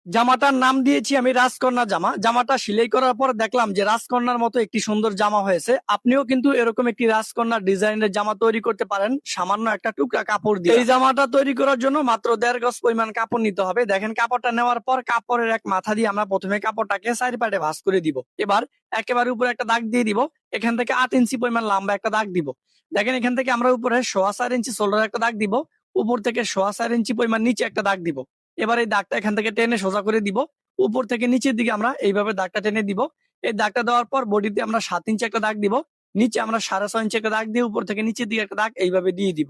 জামাটার নাম দিয়েছি আমি রাজকন্যা জামা। জামাটা সেলাই করার পর দেখলাম যে রাজকন্যার মতো একটি সুন্দর জামা হয়েছে। আপনিও কিন্তু এরকম একটি রাজকন্যা ডিজাইনের জামা তৈরি করতে পারেন সামান্য একটা টুকরা কাপড় দিয়ে। এই জামাটা তৈরি করার জন্য মাত্র 1.5 গজ পরিমাণ কাপড় নিতে হবে। দেখেন কাপড়টা নেওয়ার পর কাপড়ের এক মাথা দিয়ে আমরা প্রথমে কাপড়টাকে সাইড পাটে ভাঁজ করে দিব। এবার একেবারে উপরে একটা দাগ দিয়ে দিব। এখান থেকে 8 ইঞ্চি পরিমাণ লম্বা একটা দাগ দিব। দেখেন এখান থেকে আমরা উপরে 4.25 ইঞ্চি শোল্ডার একটা দাগ দিব। উপর থেকে 4.25 ইঞ্চি পরিমাণ নিচে একটা দাগ দিব। এবার এই দাগটা এখান থেকে টেনে সোজা করে দিব। উপর থেকে নিচের দিকে আমরা এইভাবে দাগটা টেনে দিব। এই দাগটা দেওয়ার পর বডিতে আমরা 7 ইঞ্চি একটা দাগ দিব। নিচে আমরা 6.5 ইঞ্চি একটা দাগ দিয়ে উপর থেকে নিচের দিকে একটা দাগ এইভাবে দিয়ে দিব।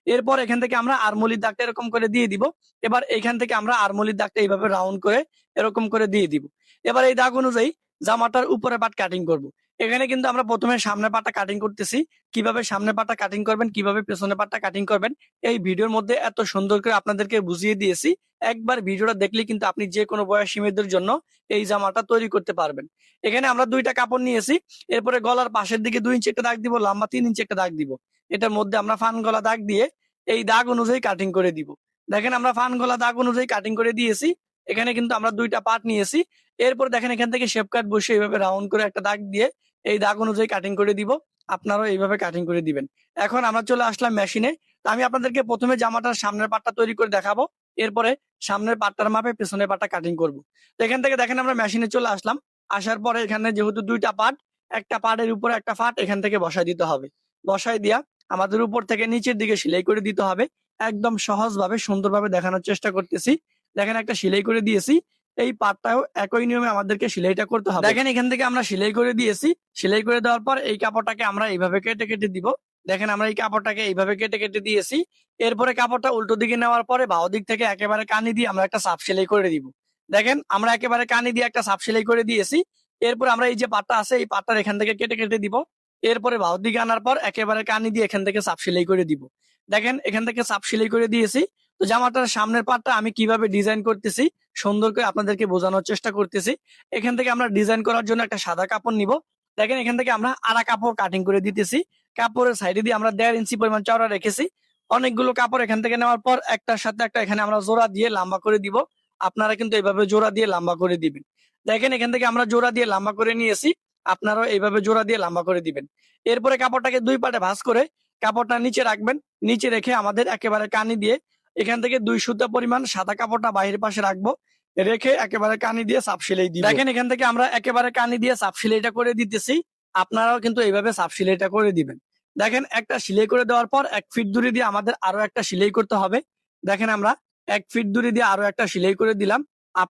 এরপর এখান থেকে আমরা আরমোলির দাগটা এরকম করে দিয়ে দিব। এবার এখান থেকে আমরা আরমোলির দাগটা এইভাবে রাউন্ড করে এরকম করে দিয়ে দিব। এবার এই দাগ অনুযায়ী জামাটার উপরে পাট কাটিং করব। এখানে কিন্তু আমরা প্রথমে সামনের পাটটা কাটিং করতেছি। কিভাবে সামনের পাটটা কাটিং করবেন, কিভাবে পেছনের পাটটা কাটিং করবেন, এই ভিডিওর মধ্যে এত সুন্দর করে আপনাদেরকে বুঝিয়ে দিয়েছি। একবার ভিডিওটা দেখলে কিন্তু আপনি যে কোনো বয়সী মেয়েদের জন্য এই জামাটা তৈরি করতে পারবেন। এখানে আমরা দুইটা কাপড় নিয়েছি। এরপরে গলার পাশের দিকে 2 ইঞ্চি একটা দাগ দিব, লম্বা 3 ইঞ্চি একটা দাগ দিব। এটার মধ্যে আমরা ফান গলা দাগ দিয়ে এই দাগ অনুযায়ী কাটিং করে দিব। দেখেন আমরা ফান গলা দাগ অনুযায়ী কাটিং করে দিয়েছি। এখানে কিন্তু আমরা দুইটা পার্ট নিয়েছি। এরপর দেখেন এখান থেকে শেপ কাট বসে এইভাবে রাউন্ড করে একটা দাগ দিয়ে এই দাগ অনুযায়ী কাটিং করে দিব। আপনারাও এইভাবে কাটিং করে দিবেন। এখন আমরা চলে আসলাম মেশিনে। তো আমি আপনাদেরকে প্রথমে জামাটার সামনের পার্টটা তৈরি করে দেখাবো। এরপরে সামনের পাটটার মাপে পেছনের পাটটা কাটিং করব। তো এখান থেকে দেখেন আমরা মেশিনে চলে আসলাম। আসার পরে এখানে যেহেতু দুইটা পার্ট, একটা পার্টের উপরে একটা ফাট এখান থেকে বসাই দিতে হবে। বসাই দিয়া আমাদের উপর থেকে নিচের দিকে সেলাই করে দিতে হবে। একদম সহজভাবে সুন্দরভাবে দেখানোর চেষ্টা করতেছি। দেখেন একটা সেলাই করে দিয়েছি। এই পার্টটাও একই নিয়মে আমাদেরকে সেলাইটা করতে হবে। দেখেন এখান থেকে আমরা সেলাই করে দিয়েছি। সেলাই করে দেওয়ার পর এই কাপড়টাকে আমরা এইভাবে কেটে কেটে দিব। দেখেন আমরা এই কাপড়টাকে এইভাবে কেটে কেটে দিয়েছি। এরপরে কাপড়টা উল্টো দিকে নেওয়ার পরে বাউ দিক থেকে একেবারে কানি দিয়ে আমরা একটা সাপ সেলাই করে দিব। দেখেন আমরা একেবারে কানি দিয়ে একটা সাপ সেলাই করে দিয়েছি। এরপর আমরা এই যে পাটটা আছে এই পাটটার এখান থেকে কেটে কেটে দিব। এরপরে বাউ দিকে আনার পর একেবারে কানি দিয়ে এখান থেকে সাপ সেলাই করে দিব। দেখেন এখান থেকে সাপ সেলাই করে দিয়েছি। তো জামাটার সামনের পাটটা আমি কিভাবে ডিজাইন করতেছি সুন্দর করে আপনাদেরকে বোঝানোর চেষ্টা করতেছি। এখান থেকে আমরা ডিজাইন করার জন্য একটা সাদা কাপড় নিব। দেখেন এখান থেকে আমরা আড়া কাপড় কাটিং করে দিতেছি। কাপড়ের সাইডে দিয়ে আমরা 1.5 ইঞ্চি পরিমাণ চওড়া রেখেছি। অনেকগুলো কাপড় এখান থেকে নেওয়ার পর একটার সাথে একটা এখানে আমরা জোড়া দিয়ে লম্বা করে দিব। আপনারা কিন্তু এইভাবে জোড়া দিয়ে লম্বা করে দিবেন। দেখেন এখান থেকে আমরা জোড়া দিয়ে লম্বা করে নিয়েছি। আপনারাও এইভাবে জোড়া দিয়ে লম্বা করে দিবেন। এরপরে কাপড়টাকে দুই পাটে ভাঁজ করে কাপড়টা নিচে রাখবেন। নিচে রেখে আমাদের একেবারে কানি দিয়ে এখান থেকে 2 সুতা পরিমাণ সাদা কাপড়টা বাহির পাশে রাখবো। রেখে একেবারে কানি দিয়ে চাপ সেলাই দিব। দেখেন এখান থেকে আমরা একেবারে কানি দিয়ে চাপ সেলাইটা করে দিতেছি। আপনারাও কিন্তু এইভাবে চাপ সেলাইটা করে দিবেন। দেখেন একটা সেলাই করে দেওয়ার পর 1 ফিট দূরে দিয়ে আমাদের আরো একটা সেলাই করতে হবে। দেখেন আমরা 1 ফিট দূরে দিয়ে আরো একটা সেলাই করে দিলাম।